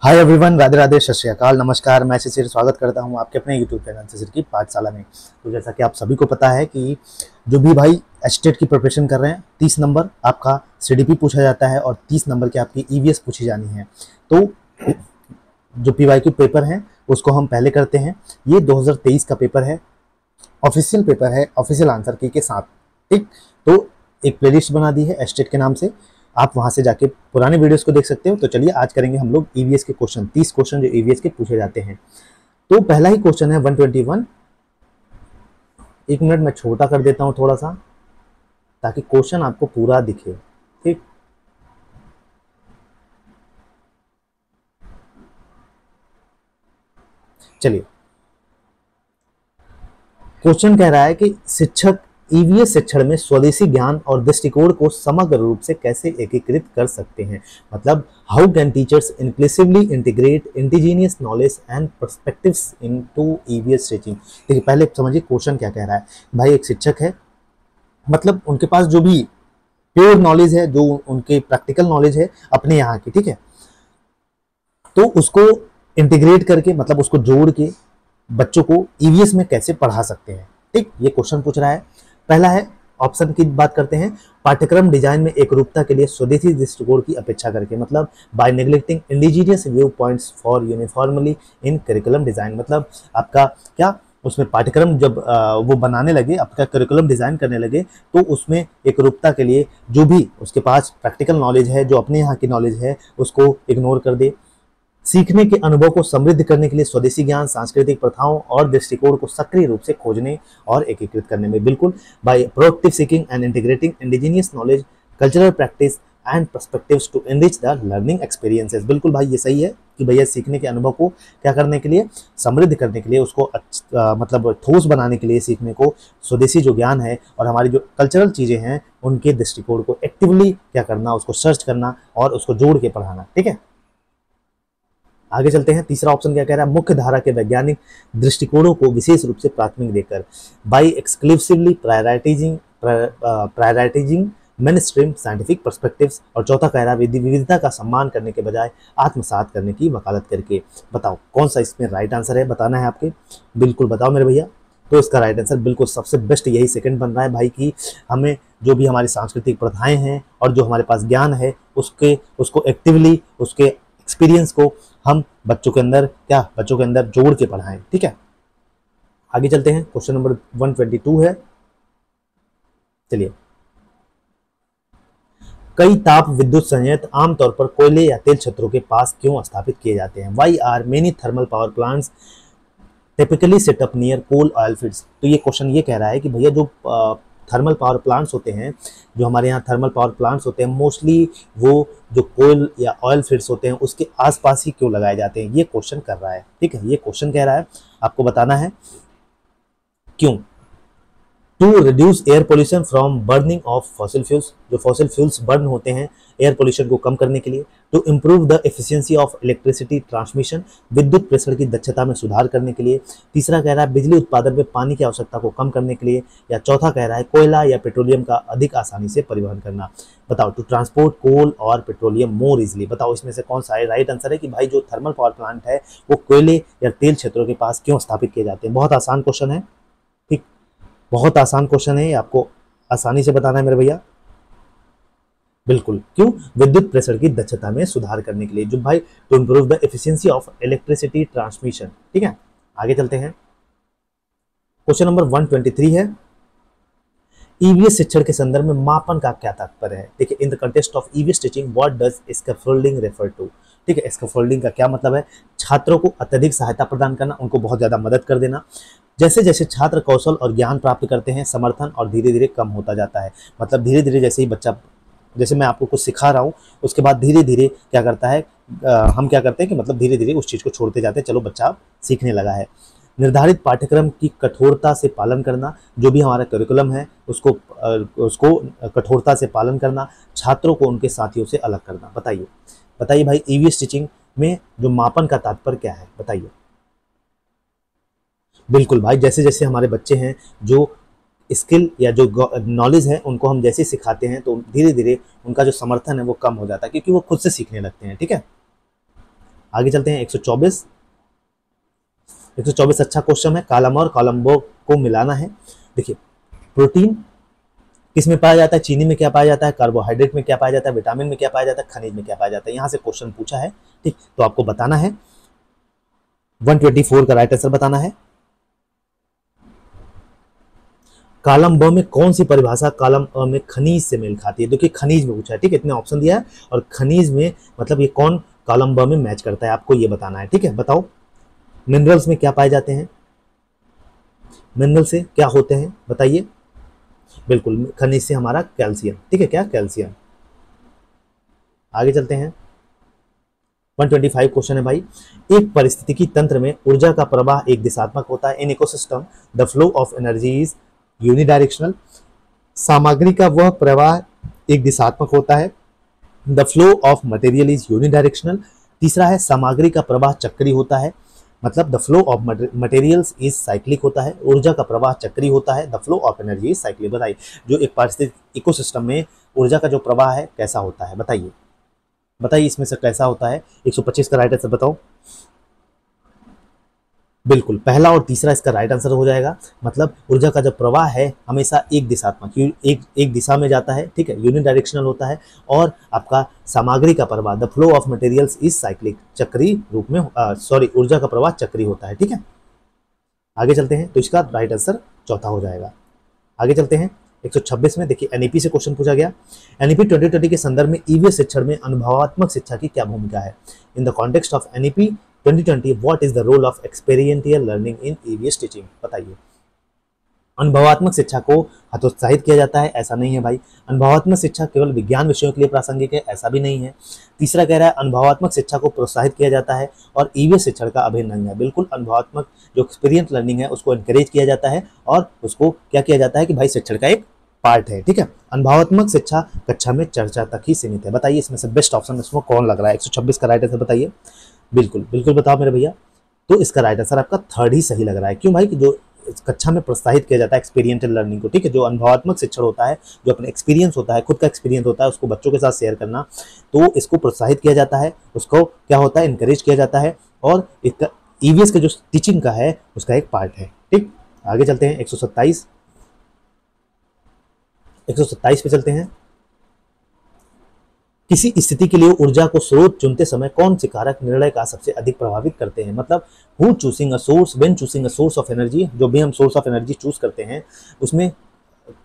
Hi everyone, Radhe Radhe, सत श्री अकाल, नमस्कार। मैं शिशिर स्वागत करता हूं आपके अपने यूट्यूब चैनल शिशिर की पाठशाला में। तो जैसा कि आप सभी को पता है कि जो भी भाई एचटेट की प्रिपरेशन कर रहे हैं, 30 नंबर आपका सीडीपी पूछा जाता है और 30 नंबर की आपकी ईवीएस पूछी जानी है। तो जो पीवाईक्यू पेपर है उसको हम पहले करते हैं। ये 2023 का पेपर है, ऑफिशियल पेपर है, ऑफिशियल आंसर की के साथ। ठीक, तो एक प्लेलिस्ट बना दी है एचटेट के नाम से, आप वहां से जाके पुराने वीडियोस को देख सकते हो। तो चलिए आज करेंगे हम लोग ईवीएस के क्वेश्चन, 30 क्वेश्चन जो ईवीएस के पूछे जाते हैं। तो पहला ही क्वेश्चन है 121। एक मिनट मैं छोटा कर देता हूं थोड़ा सा, ताकि क्वेश्चन आपको पूरा दिखे। ठीक, चलिए। क्वेश्चन कह रहा है कि शिक्षक ईवीएस शिक्षण में स्वदेशी ज्ञान और दृष्टिकोण को समग्र रूप से कैसे एकीकृत कर सकते हैं। मतलब how can teachers inclusively integrate indigenous knowledge and perspectives into EVS teaching. देखिए, पहले समझिए क्वेश्चन क्या कह रहा है। भाई एक शिक्षक है, मतलब उनके पास जो भी प्योर नॉलेज है, जो उनके प्रैक्टिकल नॉलेज है अपने यहाँ की, ठीक है, तो उसको इंटीग्रेट करके, मतलब उसको जोड़ के बच्चों को ईवीएस में कैसे पढ़ा सकते हैं। ठीक, ये क्वेश्चन पूछ रहा है। पहला है, ऑप्शन की बात करते हैं, पाठ्यक्रम डिजाइन में एकरूपता के लिए स्वदेशी दृष्टिकोण की अपेक्षा करके, मतलब by neglecting indigenous view points for uniformly in curriculum design. मतलब आपका क्या, उसमें पाठ्यक्रम जब वो बनाने लगे, आपका करिकुलम डिजाइन करने लगे, तो उसमें एकरूपता के लिए जो भी उसके पास प्रैक्टिकल नॉलेज है, जो अपने यहाँ की नॉलेज है, उसको इग्नोर कर दे। सीखने के अनुभव को समृद्ध करने के लिए स्वदेशी ज्ञान, सांस्कृतिक प्रथाओं और दृष्टिकोण को सक्रिय रूप से खोजने और एकीकृत करने में, बिल्कुल by proactive seeking and integrating indigenous knowledge, cultural practice and perspectives to enrich the learning experiences. बिल्कुल भाई, ये सही है कि भैया सीखने के अनुभव को क्या करने के लिए, समृद्ध करने के लिए, उसको मतलब ठोस बनाने के लिए, सीखने को स्वदेशी जो ज्ञान है और हमारी जो कल्चरल चीज़ें हैं उनके दृष्टिकोण को एक्टिवली क्या करना, उसको सर्च करना और उसको जोड़ के पढ़ाना। ठीक है, आगे चलते हैं। तीसरा ऑप्शन क्या कह रहा है, मुख्य धारा के वैज्ञानिक दृष्टिकोणों को विशेष रूप से प्राथमिक देकर, by exclusively prioritising main stream scientific perspectives. और चौथा कह रहा है, विविधता का सम्मान करने के बजाय आत्मसात करने की वकालत करके। बताओ कौन सा इसमें राइट आंसर है, बताना है आपके। बिल्कुल बताओ मेरे भैया। तो इसका राइट आंसर बिल्कुल सबसे बेस्ट यही सेकंड बन रहा है भाई, कि हमें जो भी हमारी सांस्कृतिक प्रथाएं हैं और जो हमारे पास ज्ञान है, उसको एक्टिवली, उसके एक्सपीरियंस को हम बच्चों के अंदर जोड़ के पढ़ाएं। ठीक है, आगे चलते हैं। क्वेश्चन नंबर 122 है। चलिए, कई ताप विद्युत संयंत्र आमतौर पर कोयले या तेल क्षेत्रों के पास क्यों स्थापित किए जाते हैं। Why are many thermal power plants typically set up near coal oil fields. तो ये क्वेश्चन ये कह रहा है कि भैया जो थर्मल पावर प्लांट्स होते हैं, जो हमारे यहाँ थर्मल पावर प्लांट्स होते हैं, मोस्टली वो जो कोयल या ऑयल फील्ड्स होते हैं उसके आसपास ही क्यों लगाए जाते हैं, ये क्वेश्चन कर रहा है। ठीक है, ये क्वेश्चन कह रहा है, आपको बताना है क्यों। To reduce air pollution from burning of fossil fuels, जो फॉसिल फ्यूल्स बर्न होते हैं एयर पोल्यूशन को कम करने के लिए। To improve the efficiency of electricity transmission, विद्युत प्रेषण की दक्षता में सुधार करने के लिए। तीसरा कह रहा है, बिजली उत्पादन में पानी की आवश्यकता को कम करने के लिए। या चौथा कह रहा है, कोयला या पेट्रोलियम का अधिक आसानी से परिवहन करना। बताओ, टू ट्रांसपोर्ट कोल और पेट्रोलियम मोर इजिली। बताओ इसमें से कौन सा है राइट आंसर है, कि भाई जो थर्मल पावर प्लांट है वो कोयले या तेल क्षेत्रों के पास क्यों स्थापित किए जाते हैं। बहुत आसान क्वेश्चन है, ठीक, बहुत आसान क्वेश्चन है, आपको आसानी से बताना है मेरे भैया। बिल्कुल, क्यों, विद्युत प्रेषण की दक्षता में सुधार करने के लिए, जो भाई to improve the efficiency of electricity transmission. ठीक है, आगे चलते हैं। क्वेश्चन नंबर 123 है, ईवीएस शिक्षण के संदर्भ में मापन का क्या तात्पर्य है। देखिए, in the context of EVS teaching what does scaffolding refer to. ठीक है, स्कैफोल्डिंग का क्या मतलब है, छात्रों को अत्यधिक सहायता प्रदान करना, उनको बहुत ज्यादा मदद कर देना। जैसे जैसे छात्र कौशल और ज्ञान प्राप्त करते हैं, समर्थन और धीरे धीरे कम होता जाता है। मतलब धीरे धीरे जैसे ही बच्चा, जैसे मैं आपको कुछ सिखा रहा हूँ, उसके बाद धीरे धीरे क्या करता है, हम क्या करते हैं कि मतलब धीरे धीरे उस चीज़ को छोड़ते जाते हैं, चलो बच्चा सीखने लगा है। निर्धारित पाठ्यक्रम की कठोरता से पालन करना, जो भी हमारा करिकुलम है उसको कठोरता से पालन करना। छात्रों को उनके साथियों से अलग करना। बताइए भाई, ईवीएस टीचिंग में जो मापन का तात्पर्य क्या है, बताइए। बिल्कुल भाई, जैसे जैसे हमारे बच्चे हैं, जो स्किल या जो नॉलेज है उनको हम जैसे सिखाते हैं, तो धीरे धीरे उनका जो समर्थन है वो कम हो जाता है, क्योंकि वो खुद से सीखने लगते हैं। ठीक है, आगे चलते हैं 124। 124 अच्छा क्वेश्चन है, कॉलम और कॉलम को मिलाना है। देखिए प्रोटीन किस में पाया जाता है, चीनी में क्या पाया जाता है, कार्बोहाइड्रेट में क्या पाया जाता है, विटामिन में क्या पाया जाता है, खनिज में क्या पाया जाता है, यहाँ से क्वेश्चन पूछा है। ठीक, तो आपको बताना है 124 का राइट आंसर बताना है। कॉलम ब में कौन सी परिभाषा कॉलम अ में खनिज से मेल खाती है। देखिए खनिज में पूछा है, ठीक है, इतने ऑप्शन दिया है और खनिज में मतलब ये कौन कॉलम ब में मैच करता है, आपको ये बताना है। ठीक है, बताओ मिनरल्स में क्या पाए जाते हैं, मिनरल से क्या होते हैं बताइए। बिल्कुल खनिज से हमारा कैल्शियम, ठीक है, क्या कैल्शियम। आगे चलते हैं 125 क्वेश्चन है भाई। एक पारिस्थितिकी तंत्र में ऊर्जा का प्रवाह एक दिशात्मक होता है। In ecosystem the flow of energy is unidirectional. सामग्री का वह प्रवाह एक दिशात्मक होता है। The flow of material is unidirectional. तीसरा है सामग्री का प्रवाह चक्री होता है, मतलब the flow of materials is cyclic होता है। ऊर्जा का प्रवाह चक्री होता है। The flow of energy is cyclic. बताइए जो एक पारिस्थितिक इकोसिस्टम में ऊर्जा का जो प्रवाह है कैसा होता है, बताइए बताइए इसमें से कैसा होता है। 125 का राइट आंसर बताओ। बिल्कुल पहला और तीसरा इसका राइट आंसर हो जाएगा। मतलब ऊर्जा का जो प्रवाह है हमेशा एक दिशात्मक, एक दिशा में जाता है, ठीक है, यूनिडायरेक्शनल होता है। और आपका सामग्री का प्रवाह the flow of materials is cyclic, चक्री रूप में सॉरी ऊर्जा का प्रवाह चक्री होता है। ठीक है, आगे चलते हैं, तो इसका राइट आंसर चौथा हो जाएगा। आगे चलते हैं 126 में। देखिए एनईपी से क्वेश्चन पूछा गया। एनईपी 2020 के संदर्भ में ईवीएस शिक्षण में अनुभवात्मक शिक्षा की क्या भूमिका है। In the context of NEP 2020 what is the role of experiential learning in EVS teaching. बताइए अनुभवात्मक शिक्षा को हतोत्साहित किया जाता है, ऐसा नहीं है भाई। अनुभवात्मक शिक्षा केवल विज्ञान विषयों के लिए प्रासंगिक है, ऐसा भी नहीं है। तीसरा कह रहा है अनुभवात्मक शिक्षा को प्रोत्साहित किया जाता है और ईवीएस शिक्षण का अभिन्न अंग है। बिल्कुल अनुभवात्मक जो एक्सपीरियंस लर्निंग है उसको एनकरेज किया जाता है और उसको क्या किया जाता है कि भाई शिक्षण का एक पार्ट है। ठीक है, अनुभवात्मक शिक्षा कक्षा में चर्चा तक ही सीमित है। बताइए इसमें से बेस्ट ऑप्शन इसमें कौन लग रहा है। 126 का राइट आंसर बताइए। बिल्कुल बिल्कुल बताओ मेरे भैया। तो इसका राइट आंसर आपका थर्ड ही सही लग रहा है। क्यों भाई कि जो कक्षा में प्रोत्साहित किया जाता है एक्सपीरियंशियल लर्निंग को, ठीक है, जो अनुभवात्मक शिक्षण होता है, जो अपना एक्सपीरियंस होता है, खुद का एक्सपीरियंस होता है, उसको बच्चों के साथ शेयर करना, तो इसको प्रोत्साहित किया जाता है, उसको क्या होता है इनकरेज किया जाता है और इसका ईवीएस का जो टीचिंग का है उसका एक पार्ट है। ठीक, आगे चलते हैं 127 पे चलते हैं। किसी स्थिति के लिए ऊर्जा को स्रोत चुनते समय कौन से कारक निर्णय का सबसे अधिक प्रभावित करते हैं। मतलब who choosing a source when choosing a source of energy, जो भी हम सोर्स ऑफ एनर्जी चूज करते हैं उसमें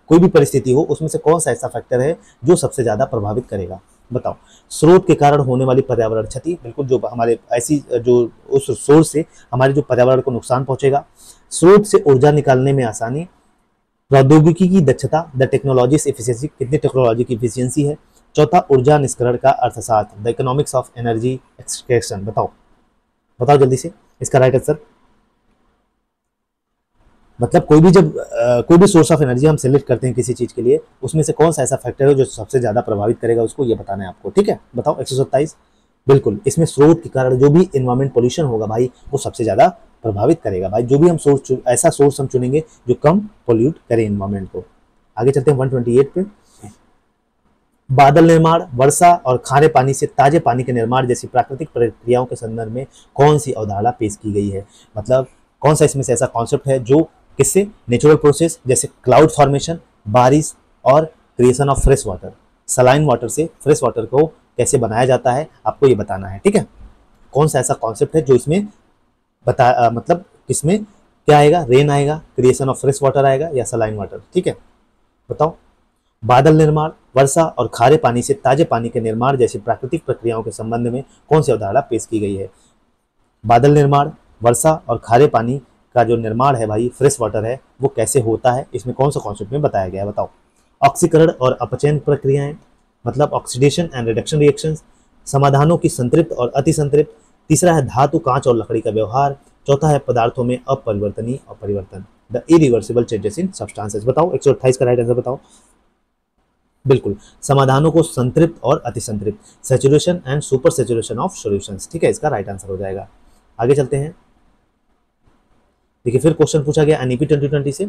कोई भी परिस्थिति हो उसमें से कौन सा ऐसा फैक्टर है जो सबसे ज्यादा प्रभावित करेगा। बताओ स्रोत के कारण होने वाली पर्यावरण क्षति, बिल्कुल जो हमारे ऐसी जो उस सोर्स से हमारे जो पर्यावरण को नुकसान पहुंचेगा। स्रोत से ऊर्जा निकालने में आसानी। प्रौद्योगिकी की दक्षता, द टेक्नोलॉजीज एफिशिएंसी, कितनी टेक्नोलॉजी की एफिशिएंसी है। चौथा ऊर्जा निष्करण का अर्थशास्त्र, the economics of energy extraction. बताओ बताओ जल्दी से इसका राइट आंसर। मतलब कोई भी जब कोई भी सोर्स ऑफ एनर्जी हम सेलेक्ट करते हैं किसी चीज के लिए उसमें से कौन सा ऐसा फैक्टर है जो सबसे ज्यादा प्रभावित करेगा, उसको ये बताना है आपको। ठीक है, बताओ 127। बिल्कुल इसमें स्रोत के कारण जो भी इन्वायरमेंट पोल्यूशन होगा भाई वो सबसे ज्यादा प्रभावित करेगा भाई। जो भी हम सोर्स ऐसा सोर्स हम चुनेंगे जो कम पोल्यूट करे इन्वायरमेंट को। आगे चलते हैं 128 पे। बादल निर्माण, वर्षा और खारे पानी से ताजे पानी के निर्माण जैसी प्राकृतिक प्रक्रियाओं के संदर्भ में कौन सी अवधारणा पेश की गई है। मतलब कौन सा इसमें से ऐसा कॉन्सेप्ट है जो किससे, नेचुरल प्रोसेस जैसे क्लाउड फॉर्मेशन, बारिश और creation of fresh water, saline water से फ्रेश वाटर को कैसे बनाया जाता है आपको ये बताना है। ठीक है, कौन सा ऐसा कॉन्सेप्ट है जो इसमें मतलब इसमें क्या आएगा, रेन आएगा, क्रिएशन ऑफ फ्रेश वाटर आएगा या सलाइन वाटर। ठीक है, बताओ बादल निर्माण, वर्षा और खारे पानी से ताजे पानी के निर्माण जैसी प्राकृतिक प्रक्रियाओं के संबंध में कौन सी अवधारणा पेश की गई है। बादल निर्माण, वर्षा और खारे पानी का जो निर्माण है भाई फ्रेश वाटर है वो कैसे होता है, इसमें कौन सा कॉन्सेप्ट में बताया गया है बताओ। ऑक्सीकरण और अपचयन प्रक्रियाएं, मतलब ऑक्सीडेशन एंड रिडक्शन रिएक्शंस, समाधानों की संतृप्त और अतिसंतृप्त। तीसरा है धातु, कांच और लकड़ी का व्यवहार। चौथा है पदार्थों में अपरिवर्तनीय और परिवर्तन, the irreversible changes in substances. बताओ 128 का राइट आंसर बताओ। बिल्कुल समाधानों को संतृप्त और अतिसंतृप्त, saturation and supersaturation of solutions. ठीक है, इसका राइट आंसर हो जाएगा। आगे चलते हैं, देखिए फिर क्वेश्चन पूछा गया एनईपी 2020 से।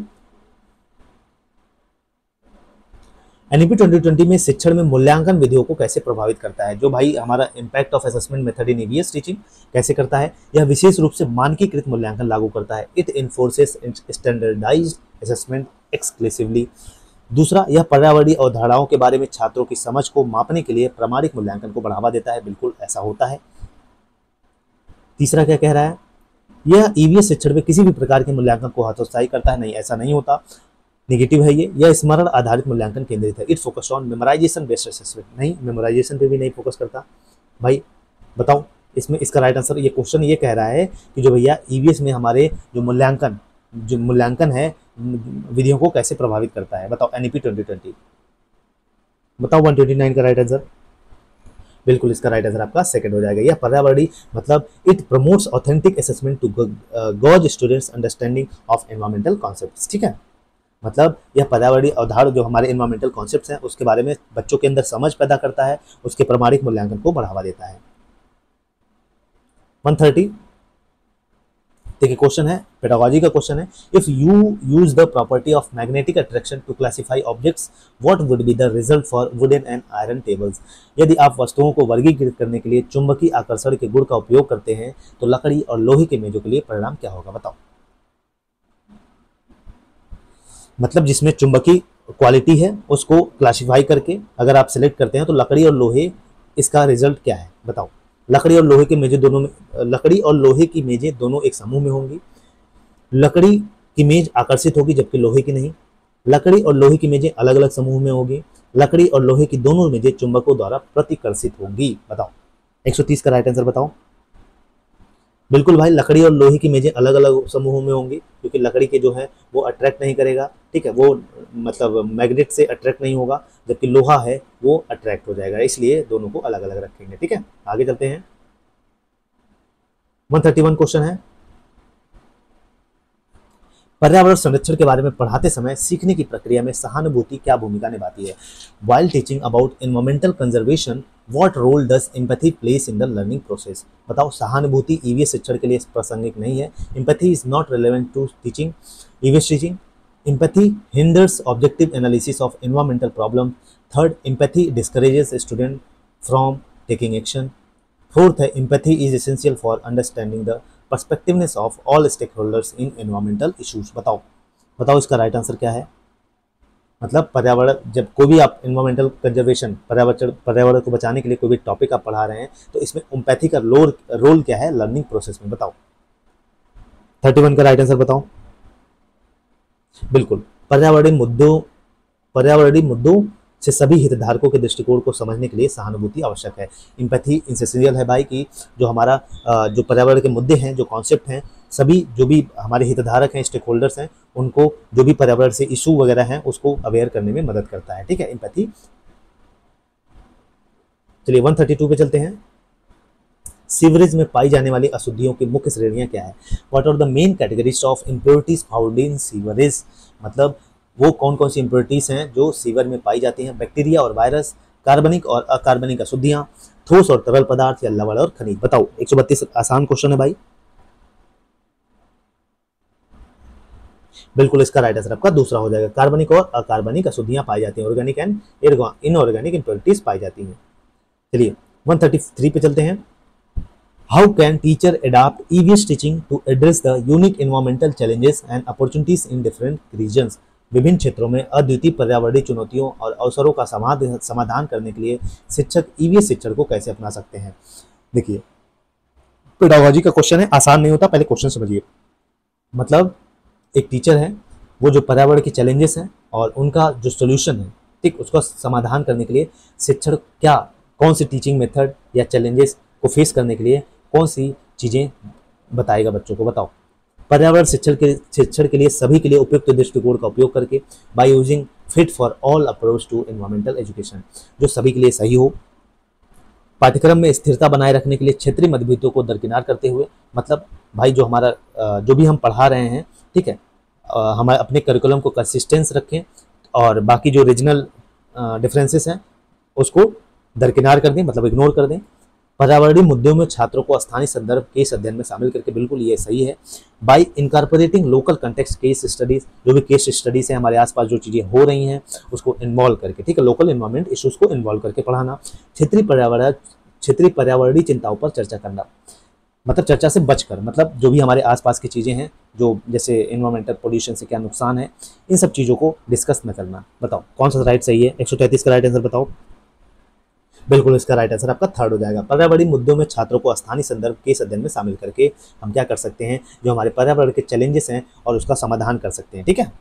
एनईपी 2020 में शिक्षण में मूल्यांकन विधियों को कैसे प्रभावित करता है, जो भाई हमारा impact of assessment method in EVS teaching कैसे करता है। यह विशेष रूप से मानकीकृत मूल्यांकन लागू करता है। It enforces standardised assessment exclusively. दूसरा, यह पर्यावरणीय अवधारणाओं के बारे में छात्रों की समझ को मापने के लिए प्रामाणिक मूल्यांकन को बढ़ावा देता है। बिल्कुल ऐसा होता है। तीसरा क्या कह रहा है, यह ईवीएस शिक्षण में किसी भी प्रकार के मूल्यांकन को हतोत्साही करता है। नहीं, ऐसा नहीं होता, नेगेटिव है ये। यह स्मरण आधारित मूल्यांकन केंद्रित है। It focus on memorisation based assessment. नहीं, मेमोराइजेशन पे भी नहीं फोकस करता। भाई बताओ इसमें इसका राइट आंसर। ये क्वेश्चन ये कह रहा है कि जो भैया ईवीएस में हमारे जो मूल्यांकन है विधियों को कैसे प्रभावित करता है। बताओ एनईपी 2020। बताओ 129 का राइट आंसर। बिल्कुल इसका राइट आंसर आपका सेकंड हो जाएगा। यह पर्यावरणीय मतलब it promotes authentic assessment to gauge students understanding of environmental concepts. ठीक है, मतलब यह पर्यावरणीय अवधारणा जो हमारे एनवायरमेंटल कॉन्सेप्ट्स हैं उसके बारे में बच्चों के अंदर समझ पैदा करता है, उसके प्रामाणिक मूल्यांकन को बढ़ावा देता है। 130 देखिए क्वेश्चन है, पेडागोजी का क्वेश्चन है। If you use the property of magnetic attraction to classify objects what would be the result for wooden and iron tables. यदि आप वस्तुओं को वर्गीकृत करने के लिए चुंबकीय आकर्षण के गुण का उपयोग करते हैं तो लकड़ी और लोहे के मेजों के लिए परिणाम क्या होगा। बताओ, मतलब जिसमें चुंबकीय क्वालिटी है उसको क्लासिफाई करके अगर आप सिलेक्ट करते हैं तो लकड़ी और लोहे, इसका रिजल्ट क्या है। बताओ, लकड़ी और लोहे के मेजें दोनों में, लकड़ी और लोहे की मेजें दोनों एक समूह में होंगी। लकड़ी की मेज आकर्षित होगी जबकि लोहे की नहीं। लकड़ी और लोहे की मेजें अलग अलग समूह में होगी। लकड़ी और लोहे की दोनों मेजें चुंबकों द्वारा प्रतिकर्षित होंगी। बताओ 130 का राइट आंसर बताओ। बिल्कुल भाई, लकड़ी और लोहे की मेजें अलग अलग समूहों में होंगी क्योंकि लकड़ी के जो है वो अट्रैक्ट नहीं करेगा। ठीक है, वो मतलब मैग्नेट से अट्रैक्ट नहीं होगा, जबकि लोहा है वो अट्रैक्ट हो जाएगा, इसलिए दोनों को अलग अलग रखेंगे। ठीक है, आगे चलते हैं। 131 क्वेश्चन है, पर्यावरण संरक्षण के बारे में पढ़ाते समय सीखने की प्रक्रिया में सहानुभूति क्या भूमिका निभाती है। While teaching about environmental conservation what role does empathy place in the learning process. बताओ, सहानुभूति ईवीएस शिक्षण के लिए प्रासंगिक नहीं है। Empathy is not relevant to teaching EVS teaching. Empathy hinders objective analysis of environmental problem. Third, empathy discourages student from taking action. Fourth है, empathy is essential for understanding the perspectives of all stakeholders in environmental issues. बताओ इसका right answer क्या है। मतलब पर्यावरण, जब कोई भी आप एनवायरमेंटल कंजर्वेशन पर्यावरण को बचाने के लिए कोई भी टॉपिक आप पढ़ा रहे हैं तो इसमें एम्पैथी का रोल क्या है लर्निंग प्रोसेस में। बताओ 31 का राइट आंसर बताओ। बिल्कुल, पर्यावरणीय मुद्दों से सभी हितधारकों के दृष्टिकोण को समझने के लिए सहानुभूति आवश्यक है। एम्पैथी एसेंशियल है भाई कि जो हमारा जो पर्यावरण के मुद्दे हैं, जो कॉन्सेप्ट हैं, सभी जो भी हमारे हितधारक हैं, स्टेक होल्डर्स हैं, उनको जो भी पर्यावरण से इशू वगैरह हैं उसको अवेयर करने में मदद करता है। ठीक है, एम्पैथी। चलिए 132 पे चलते हैं। सीवरेज में पाई जाने वाली अशुद्धियों की मुख्य श्रेणियां क्या है। What are the main categories of impurities found in sewerage. मतलब वो कौन कौन सी इम्प्योरिटीज हैं जो सीवर में पाई जाती हैं। बैक्टीरिया और वायरस, कार्बनिक और अकार्बनिक अशुद्धियां, ठोस और तरल पदार्थ या लवण और खनिज। बताओ 132 आसान क्वेश्चन है भाई। बिल्कुल इसका राइट आंसर आपका दूसरा हो जाएगा। कार्बनिक और अकार्बनिक अशुद्धियां पाई जाती हैं। ऑर्गेनिक एंड इनऑर्गेनिक इम्प्योरिटीज पाई जाती हैं। चलिए 133 पे चलते हैं। How can teacher adopt EVS teaching to address the unique environmental challenges and opportunities in different regions. विभिन्न क्षेत्रों में अद्वितीय पर्यावरणीय चुनौतियों और अवसरों का समाधान करने के लिए शिक्षक ईवीएस शिक्षण को कैसे अपना सकते हैं। देखिए पेडागोजी का क्वेश्चन है, आसान नहीं होता, पहले क्वेश्चन समझिए। मतलब एक टीचर है, वो जो पर्यावरण के चैलेंजेस हैं और उनका जो सोल्यूशन है, ठीक, उसका समाधान करने के लिए शिक्षण क्या, कौन सी टीचिंग मेथड या चैलेंजेस को फेस करने के लिए कौन सी चीज़ें बताएगा बच्चों को। बताओ, पर्यावरण शिक्षण के लिए सभी के लिए उपयुक्त दृष्टिकोण का उपयोग करके by using fit for all approach to environmental education, जो सभी के लिए सही हो। पाठ्यक्रम में स्थिरता बनाए रखने के लिए क्षेत्रीय मतभेदों को दरकिनार करते हुए, मतलब भाई जो हमारा जो भी हम पढ़ा रहे हैं, ठीक है, हमारे अपने करिकुलम को कंसिस्टेंस रखें और बाकी जो रीजनल डिफरेंसेस हैं उसको दरकिनार कर दें, मतलब इग्नोर कर दें। पर्यावरणीय मुद्दों में छात्रों को स्थानीय संदर्भ केस अध्ययन में शामिल करके, बिल्कुल ये सही है। Bye incorporating local context case studies, जो भी केस स्टडीज है हमारे आसपास जो चीजें हो रही हैं उसको इन्वॉल्व करके, ठीक है, लोकल इन्वायरमेंट इश्यूज को इन्वॉल्व करके पढ़ाना। क्षेत्रीय पर्यावरणीय चिंताओं पर चर्चा करना, मतलब चर्चा से बचकर, मतलब जो भी हमारे आसपास की चीजें हैं, जो जैसे इन्वायरमेंटल पोल्यूशन से क्या नुकसान है, इन सब चीजों को डिस्कस न करना। बताओ कौन सा राइट सही है? 133 का राइट आंसर बताओ। बिल्कुल इसका राइट आंसर आपका थर्ड हो जाएगा। पर्यावरणीय मुद्दों में छात्रों को स्थानीय संदर्भ केस अध्ययन में शामिल करके हम क्या कर सकते हैं, जो हमारे पर्यावरण के चैलेंजेस हैं और उसका समाधान कर सकते हैं, ठीक है।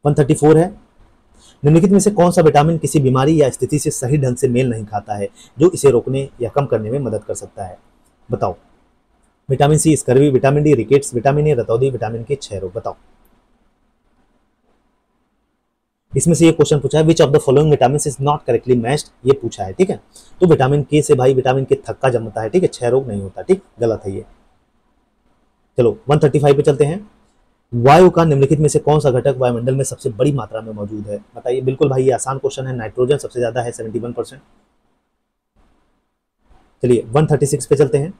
134 है, निम्नलिखित में से कौन सा विटामिन किसी बीमारी या स्थिति से सही ढंग से मेल नहीं खाता है जो इसे रोकने या कम करने में मदद कर सकता है? बताओ। Vitamin C scurvy, vitamin D rickets, vitamin A रतौंधी, विटामिन के क्षय रोग। बताओ इसमें से ये क्वेश्चन पूछा है, which of the following vitamin is not correctly matched, ये पूछा है, ठीक है। तो विटामिन के से भाई विटामिन के थक्का जमता है, ठीक है, क्षय रोग नहीं होता, ठीक, गलत है ये। चलो 135 पे चलते हैं। वायु का निम्नलिखित में से कौन सा घटक वायुमंडल में सबसे बड़ी मात्रा में मौजूद है? बताइए। बिल्कुल भाई ये आसान क्वेश्चन है, नाइट्रोजन सबसे ज्यादा है 71%। चलिए 136 पे चलते हैं।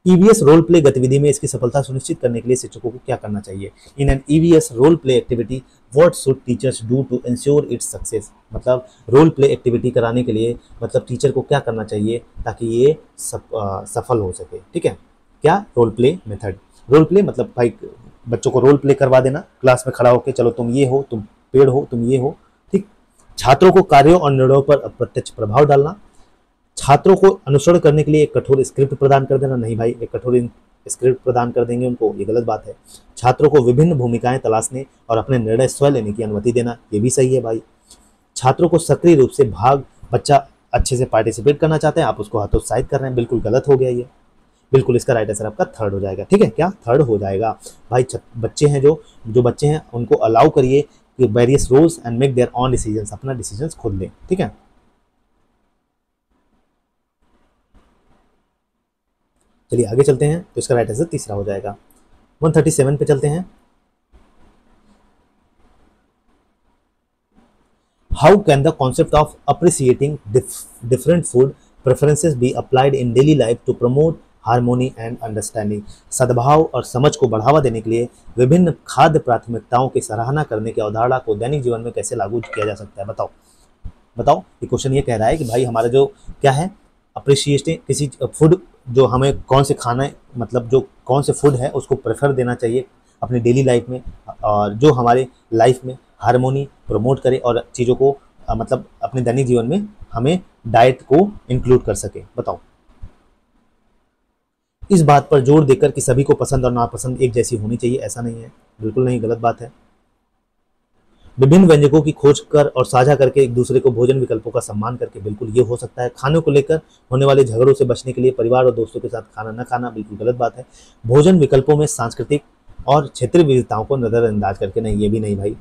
ईवीएस रोल प्ले गतिविधि में इसकी सफलता सुनिश्चित करने के लिए शिक्षकों को क्या करना चाहिए? In an EVS role play activity what should teachers do to ensure its success? मतलब रोल प्ले एक्टिविटी कराने के लिए मतलब टीचर को क्या करना चाहिए ताकि ये सफल हो सके, ठीक है। क्या? Role play method. Role play मतलब भाई बच्चों को रोल प्ले करवा देना, क्लास में खड़ा होकर, चलो तुम ये हो, तुम पेड़ हो, तुम ये हो, ठीक। छात्रों को कार्यों और निर्णयों पर अप्रत्यक्ष प्रभाव डालना। छात्रों को अनुसरण करने के लिए एक कठोर स्क्रिप्ट प्रदान कर देना, नहीं भाई एक कठोर स्क्रिप्ट प्रदान कर देंगे उनको, ये गलत बात है। छात्रों को विभिन्न भूमिकाएं तलाशने और अपने निर्णय स्वयं लेने की अनुमति देना, ये भी सही है भाई। छात्रों को सक्रिय रूप से बच्चा अच्छे से पार्टिसिपेट करना चाहते हैं, आप उसको हतोत्साहित कर रहे हैं, बिल्कुल गलत हो गया ये। बिल्कुल इसका राइट आंसर आपका थर्ड हो जाएगा, ठीक है। क्या? थर्ड हो जाएगा भाई। बच्चे हैं जो बच्चे हैं उनको अलाउ करिए कि various roles and make their own decisions, अपना डिसीजंस खुद लें, ठीक है। चलिए आगे चलते हैं, तो इसका राइट आंसर तीसरा हो जाएगा। 137 पे चलते हैं। How can the concept of appreciating different food preferences be applied in daily life to promote harmony and understanding? सद्भाव और समझ को बढ़ावा देने के लिए विभिन्न खाद्य प्राथमिकताओं की सराहना करने की अवधारणा को दैनिक जीवन में कैसे लागू किया जा सकता है? बताओ। बताओ ये क्वेश्चन ये कह रहा है कि भाई हमारा जो क्या है, अप्रिशिएटिंग किसी फूड, जो हमें कौन से खाना है, मतलब जो कौन से फूड है उसको प्रेफर देना चाहिए अपनी डेली लाइफ में, और जो हमारे लाइफ में हार्मोनी प्रमोट करे और चीज़ों को मतलब अपने दैनिक जीवन में हमें डाइट को इंक्लूड कर सके। बताओ। इस बात पर जोर देकर कि सभी को पसंद और नापसंद एक जैसी होनी चाहिए, ऐसा नहीं है, बिल्कुल नहीं, गलत बात है। विभिन्न व्यंजकों की खोज कर और साझा करके एक दूसरे को भोजन विकल्पों का सम्मान करके, बिल्कुल ये हो सकता है। खाने को लेकर होने वाले झगड़ों से बचने के लिए परिवार और दोस्तों के साथ खाना न खाना, बिल्कुल गलत बात है। भोजन विकल्पों में सांस्कृतिक और क्षेत्रीय विविधताओं को नजरअंदाज करके, नहीं, ये भी नहीं भाई,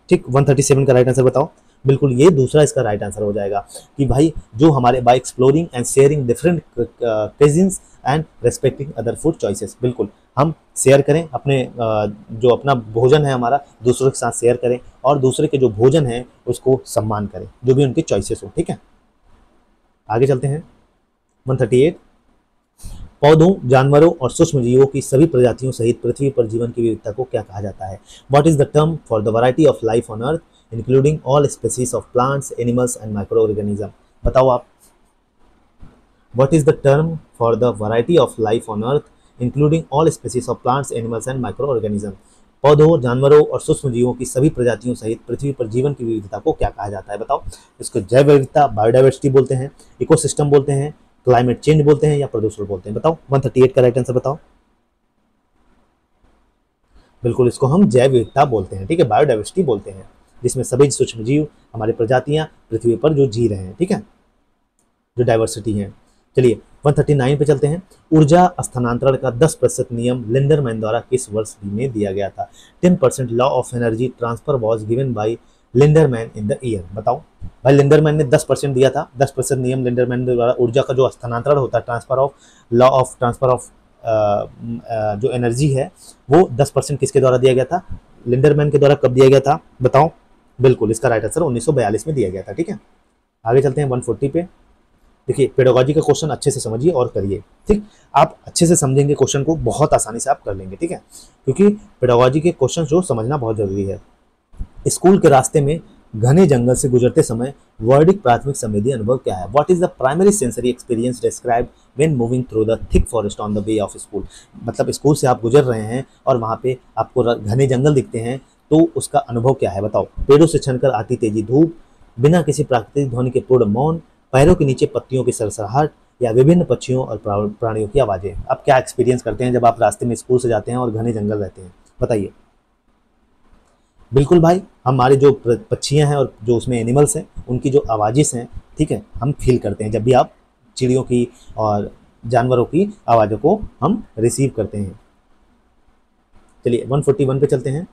ठीक। 137 का राइट आंसर बताओ। बिल्कुल ये दूसरा इसका राइट आंसर हो जाएगा कि भाई जो हमारे bye exploring and sharing different cuisines and respecting other food choices, बिल्कुल हम शेयर करें अपने जो अपना भोजन है हमारा दूसरों के साथ शेयर करें और दूसरे के जो भोजन है उसको सम्मान करें, जो भी उनके चॉइसेस हो, ठीक है। आगे चलते हैं। 138, पौधों, जानवरों और सूक्ष्म जीवों की सभी प्रजातियों सहित पृथ्वी पर जीवन की विविधता को क्या कहा जाता है? What is the term for the variety of life on earth including all species of plants, animals and micro organism? बताओ आप। What is the term for the variety of life on earth including all species of plants, animals and microorganisms? पौधों, जानवरों और सूक्ष्म जीवों की सभी प्रजातियों सहित पृथ्वी पर जीवन की विविधता को क्या कहा जाता है? बताओ। इसको जैव विविधता, बायोडाइवर्सिटी बोलते हैं, इकोसिस्टम बोलते हैं, क्लाइमेट चेंज बोलते हैं या प्रदूषण बोलते हैं? बताओ। 138 का राइट आंसर बताओ। बिल्कुल इसको हम जैव विविधता बोलते हैं, ठीक है, बायोडाइवर्सिटी बोलते हैं, जिसमें सभी सूक्ष्म जीव, हमारी प्रजातियां पृथ्वी पर जो जी रहे हैं, ठीक है, जो डाइवर्सिटी है। चलिए 139 पे चलते हैं। ऊर्जा स्थानांतरण का 10% नियम लिंडरमैन द्वारा किस वर्ष में दिया गया था? 10% law of energy transfer was given by Lindeman in the year. बताओ। भाई लिंडरमैन ने 10% दिया था, 10% नियम लिंडरमैन द्वारा ऊर्जा का जो स्थानांतरण होता है, ट्रांसफर ऑफ जो एनर्जी है वो 10% किसके द्वारा दिया गया था? लिंडरमैन के द्वारा। कब दिया गया था? बताओ। बिल्कुल इसका राइट आंसर 1942 में दिया गया था, ठीक है। आगे चलते हैं 140 पे। देखिए पेडागोजी का क्वेश्चन अच्छे से समझिए और करिए, ठीक। आप अच्छे से समझेंगे क्वेश्चन को, बहुत आसानी से आप कर लेंगे, ठीक है, क्योंकि पेडागोजी के क्वेश्चन जो समझना बहुत जरूरी है। स्कूल के रास्ते में घने जंगल से गुजरते समय वर्डिक प्राथमिक संवेदी अनुभव क्या है? What is the primary sensory experience describe when moving through the thick forest on the way of school? मतलब स्कूल से आप गुजर रहे हैं और वहाँ पे आपको घने जंगल दिखते हैं, तो उसका अनुभव क्या है बताओ? पेड़ों से छनकर आती तेजी धूप, बिना किसी प्राकृतिक ध्वनि के पूर्ण मौन, पैरों के नीचे पत्तियों की सरसराहट, या विभिन्न पक्षियों और प्राणियों की आवाजें। आप क्या एक्सपीरियंस करते हैं जब आप रास्ते में स्कूल से जाते हैं और घने जंगल रहते हैं, बताइए। बिल्कुल भाई, हमारे जो पक्षियां हैं और जो उसमें एनिमल्स हैं उनकी जो आवाज़ें हैं, ठीक है, हम फील करते हैं जब भी आप चिड़ियों की और जानवरों की आवाज़ों को हम रिसीव करते हैं। चलिए 141 पे चलते हैं।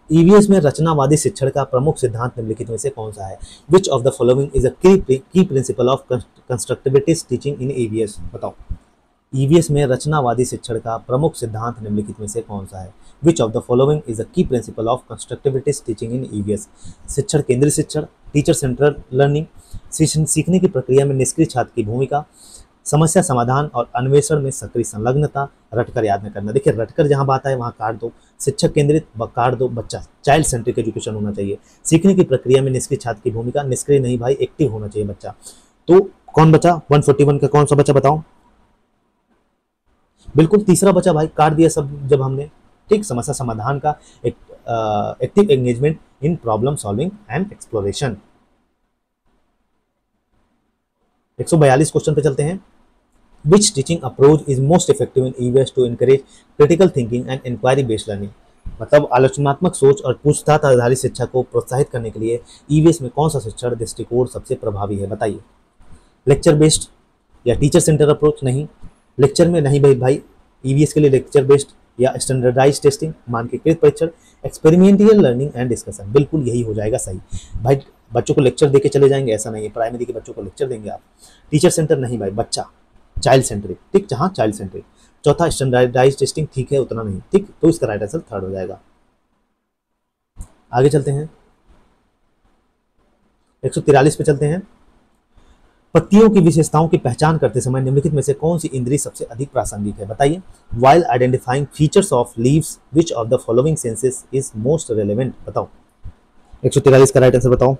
ईवीएस में रचनावादी शिक्षण का प्रमुख सिद्धांत निम्नलिखित में से कौन सा है? Which of the following is a key principle of constructivist teaching in EVS? बताओ। ईवीएस में रचनावादी शिक्षण का प्रमुख सिद्धांत निम्नलिखित में से कौन सा है? Which of the following is a key principle of constructivist teaching in EVS? शिक्षण केंद्रित शिक्षण, टीचर सेंट्रल लर्निंग, सीखने की प्रक्रिया में निष्क्रिय छात्र की भूमिका, समस्या समाधान और अन्वेषण में सक्रिय संलग्नता, रटकर याद न करना। देखिए रटकर जहां बात है वहां काट दो, शिक्षक केंद्रित काट दो, बच्चा चाइल्ड सेंट्रिक एजुकेशन होना चाहिए। सीखने की प्रक्रिया में निष्क्रिय छात्र की भूमिका, निष्क्रिय नहीं भाई, एक्टिव होना चाहिए बच्चा। तो कौन बचा 141 का, कौन सा बच्चा बताओ? बिल्कुल तीसरा बचा भाई, काट दिया सब जब हमने, ठीक। समस्या समाधान का active engagement in problem solving and exploration. 142 question पे चलते हैं। Which teaching approach is most effective in EVS to encourage critical thinking and inquiry based learning? मतलब आलोचनात्मक सोच और पूछताछ आधारित शिक्षा को प्रोत्साहित करने के लिए ईवीएस में कौन सा शिक्षण दृष्टिकोण सबसे प्रभावी है, बताइए। लेक्चर बेस्ड या टीचर सेंटर अप्रोच? नहीं, लेक्चर में नहीं भाई, ईवीएस के लिए लेक्चर बेस्ड या स्टैंडर्डाइज टेस्टिंग, मानकीकृत परीक्षण, एक्सपेरिमेंटल लर्निंग एंड डिस्कशन। बिल्कुल यही हो जाएगा सही भाई। बच्चों को लेक्चर देके चले जाएंगे ऐसा नहीं है, प्राइमरी के बच्चों को लेक्चर देंगे आप। टीचर सेंटर नहीं भाई, बच्चा चाइल्ड सेंट्रिक, ठीक, जहां चाइल्ड सेंट्रिक। चौथा स्टैंडर्डाइज टेस्टिंग, ठीक है उतना नहीं, ठीक, तो इसका राइट आंसर थर्ड हो जाएगा। आगे चलते हैं 143 पे चलते हैं। पत्तियों की विशेषताओं की पहचान करते समय निम्नलिखित में से कौन सी इंद्रिय सबसे अधिक प्रासंगिक है, बताइए। While identifying features of leaves which of the following senses is most relevant? बताओ 143 का राइट आंसर बताओ।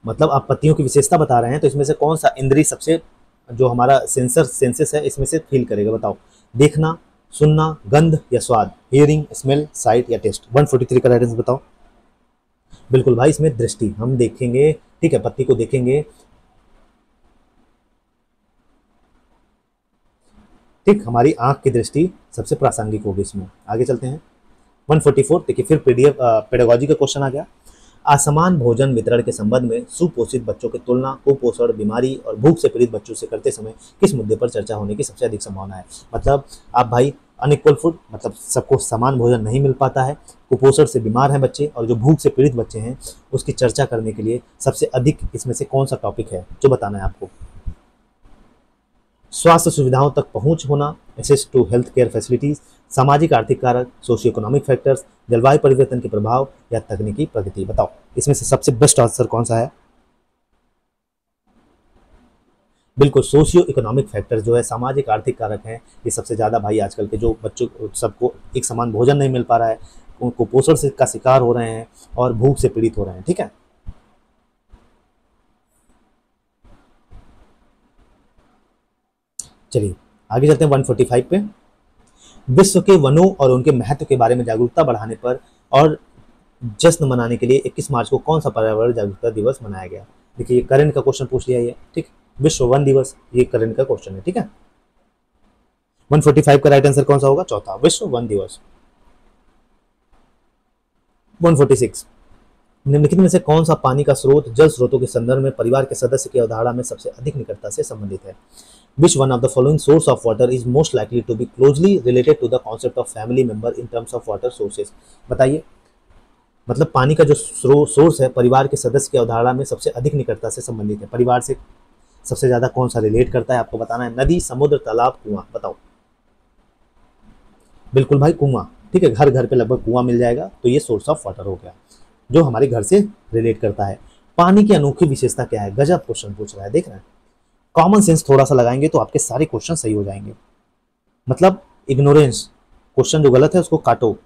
मतलब आप पत्तियों की विशेषता बता रहे हैं, तो इसमें से कौन सा इंद्रिय सबसे, जो हमारा सेंसेस है इसमें से फील करेगा, बताओ। देखना, सुनना, गंध या स्वाद, हियरिंग, स्मेल, साइट या टेस्ट। 143 का राइट आंसर बताओ। बिल्कुल भाई, इसमें दृष्टि, हम देखेंगे, ठीक है, पत्ती को देखेंगे, ठीक, हमारी आंख की दृष्टि सबसे प्रासंगिक होगी इसमें। आगे चलते हैं 144। देखिए फिर पीडीएफ पेडागोजी का क्वेश्चन आ गया। असमान भोजन वितरण के संबंध में सुपोषित बच्चों की तुलना कुपोषण, बीमारी और भूख से पीड़ित बच्चों से करते समय किस मुद्दे पर चर्चा होने की सबसे अधिक संभावना है? मतलब आप भाई अनइक्वल फूड, मतलब सबको समान भोजन नहीं मिल पाता है, कुपोषण से बीमार हैं बच्चे और जो भूख से पीड़ित बच्चे हैं उसकी चर्चा करने के लिए सबसे अधिक इसमें से कौन सा टॉपिक है जो बताना है आपको? स्वास्थ्य सुविधाओं तक पहुंच होना, access to health care facilities, सामाजिक आर्थिक कारक, सोशियो इकोनॉमिक फैक्टर्स, जलवायु परिवर्तन के प्रभाव या तकनीकी प्रगति। बताओ इसमें से सबसे बेस्ट आंसर कौन सा है? बिल्कुल सोशियो इकोनॉमिक फैक्टर जो है, सामाजिक आर्थिक कारक हैं, ये सबसे ज़्यादा भाई आजकल के जो बच्चों सबको एक समान भोजन नहीं मिल पा रहा है, कुपोषण से का शिकार हो रहे हैं और भूख से पीड़ित हो रहे हैं, ठीक है। चलिए आगे चलते हैं 145 पे। विश्व के वनों और उनके महत्व के बारे में जागरूकता बढ़ाने पर और जश्न मनाने के लिए 21 मार्च को कौन सा पर्यावरण जागरूकता दिवस मनाया गया? देखिए ये करंट का क्वेश्चन पूछ लिया ये, ठीक, विश्व वन दिवस, ये करंट का क्वेश्चन है, ठीक है। 145 का राइट आंसर कौन सा होगा? चौथा, विश्व वन दिवस। 146, निम्नलिखित में से कौन सा पानी का स्रोत जल स्रोतों के संदर्भ में परिवार के सदस्य की अवधारणा में सबसे अधिक निकटता से संबंधित है? Which one of the following source of water is most likely to be closely related to the concept of family member in terms of water sources? बताइए, मतलब पानी का जो सोर्स है परिवार के सदस्य की अवधारणा में सबसे अधिक निकटता से संबंधित है, परिवार से सबसे ज्यादा कौन सा रिलेट करता है आपको बताना है। नदी, समुद्र, तालाब, कुआं, बताओ। बिल्कुल भाई कुआं, ठीक है, घर घर पे लगभग कुआं मिल जाएगा, तो ये सोर्स ऑफ वाटर हो गया। जो हमारे घर से रिलेट करता है। पानी की अनोखी विशेषता क्या है? गजब क्वेश्चन पूछ रहा है, देख रहे हैं। कॉमन सेंस थोड़ा सा लगाएंगे तो आपके सारे क्वेश्चन सही हो जाएंगे। मतलब इग्नोरेंस, क्वेश्चन जो गलत है उसको काटो।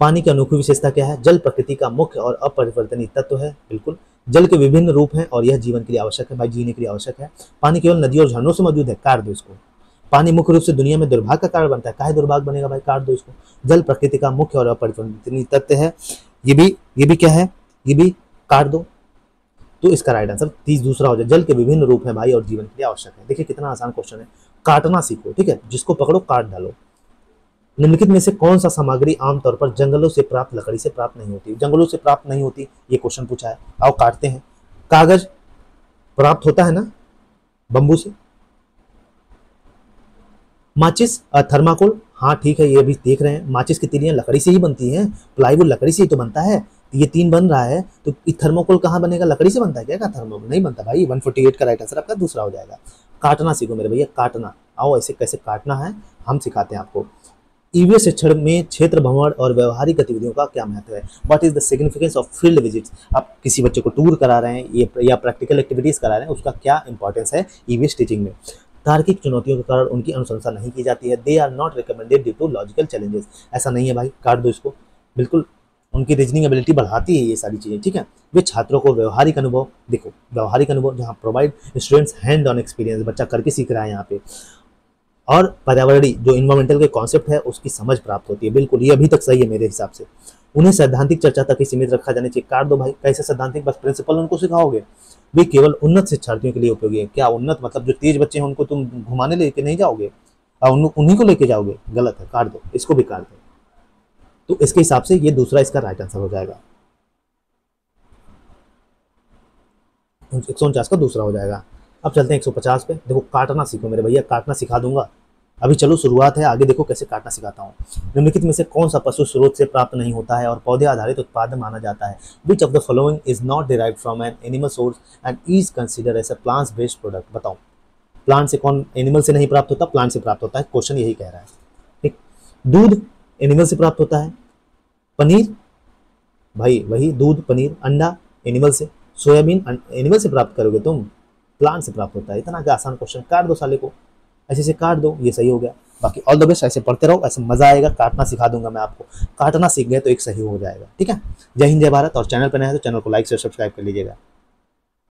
पानी की अनोखी विशेषता क्या है? जल प्रकृति का मुख्य और अपरिवर्तनीय तत्व है। बिल्कुल। जल के विभिन्न रूप हैं और यह जीवन के लिए आवश्यक है, भाई जीने के लिए आवश्यक है। पानी केवल नदियों और झरनों से मौजूद है, काट दो इसको। पानी मुख्य रूप से दुनिया में दुर्भाग्य का कारण बनता है, काहे दुर्भाग्य बनेगा भाई, काट दो इसको। जल प्रकृति का मुख्य और अपरिवर्तनीय तत्व है, ये भी क्या है, ये भी काट दो। तो इसका राइट आंसर 30 दूसरा हो जाए। जल के विभिन्न रूप हैं भाई और जीवन के लिए आवश्यक है। देखिए कितना आसान क्वेश्चन है। काटना सीखो, ठीक है, जिसको पकड़ो काट डालो। निम्नलिखित में से कौन सा सामग्री आमतौर पर जंगलों से प्राप्त लकड़ी से प्राप्त नहीं होती? जंगलों से प्राप्त नहीं होती, ये क्वेश्चन पूछा है। आओ काटते हैं। कागज प्राप्त होता है ना बंबू से। माचिस, थर्माकोल, हाँ ठीक है, ये भी देख रहे हैं। माचिस की तिलियां लकड़ी से ही बनती हैं, प्लाईवुड लकड़ी से ही तो बनता है। ये 3 बन रहा है तो थर्माकोल कहाँ बनेगा? लकड़ी से बनता है क्या? थर्माकोल नहीं बनता भाई। 148 का राइट आंसर आपका दूसरा हो जाएगा। काटना सीखो मेरे भैया, काटना। आओ ऐसे कैसे काटना है हम सिखाते हैं आपको। ईवीएस शिक्षण में क्षेत्र भ्रमण और व्यवहारिक गतिविधियों का क्या महत्व है? What is the significance of field visits? आप किसी बच्चे को टूर करा रहे हैं ये या प्रैक्टिकल एक्टिविटीज करा रहे हैं, उसका क्या इंपॉर्टेंस है ईवीएस टीचिंग में? तार्किक चुनौतियों के कारण उनकी अनुशंसा नहीं की जाती है। They are not recommended due to logical challenges. ऐसा नहीं है भाई, काट दो इसको। बिल्कुल उनकी रीजनिंग एबिलिटी बढ़ाती है ये सारी चीजें, ठीक है। वे छात्रों को व्यवहारिक अनुभव, देखो व्यवहारिक अनुभव जहाँ provide students hand on experience, बच्चा करके सीख रहा है यहाँ पे। और पर्यावरणीय जो इन्वायरमेंटल के कॉन्सेप्ट है उसकी समझ प्राप्त होती है। बिल्कुल ये अभी तक सही है मेरे हिसाब से। उन्हें सैद्धांतिक चर्चा तक ही सीमित रखा जाना चाहिए। काट दो भाई, कैसे सैद्धांतिक? बस प्रिंसिपल उनको सिखाओगे। वे केवल उन्नत शिक्षार्थियों के लिए उपयोगी है। क्या उन्नत मतलब जो तेज बच्चे हैं उनको तुम घुमाने लेके नहीं जाओगे, उन्हीं को लेके जाओगे? गलत है, काट दो, इसको भी काट दो। तो इसके हिसाब से ये दूसरा इसका राइट आंसर हो जाएगा। 149 का दूसरा हो जाएगा। अब चलते हैं 150 पे। देखो काटना सीखो मेरे भैया, काटना सिखा दूंगा। अभी चलो शुरुआत है, आगे देखो कैसे काटना सिखाता हूँ। निम्नलिखित में से कौन सा पशु स्रोत से प्राप्त नहीं होता है और पौधे आधारित उत्पाद माना जाता है? Which of the following is not derived from an animal source and is consider as a plants based product? बताओ प्लांट से कौन, एनिमल से नहीं प्राप्त होता, प्लांट से प्राप्त होता है। क्वेश्चन यही कह रहा है, ठीक। दूध एनिमल से प्राप्त होता है। पनीर भाई वही दूध, पनीर। अंडा एनिमल से। सोयाबीन एनिमल से प्राप्त करोगे तुम, प्लांट से प्राप्त होता है। इतना क्या आसान क्वेश्चन, काट दो साले को, ऐसे से काट दो, ये सही हो गया। बाकी ऑल द बेस्ट, ऐसे पढ़ते रहो, ऐसे मजा आएगा। काटना सिखा दूंगा मैं आपको, काटना सीख गए तो एक सही हो जाएगा, ठीक है। जय हिंद जय भारत। और चैनल पर नए हैं तो चैनल को लाइक से सब्सक्राइब कर लीजिएगा।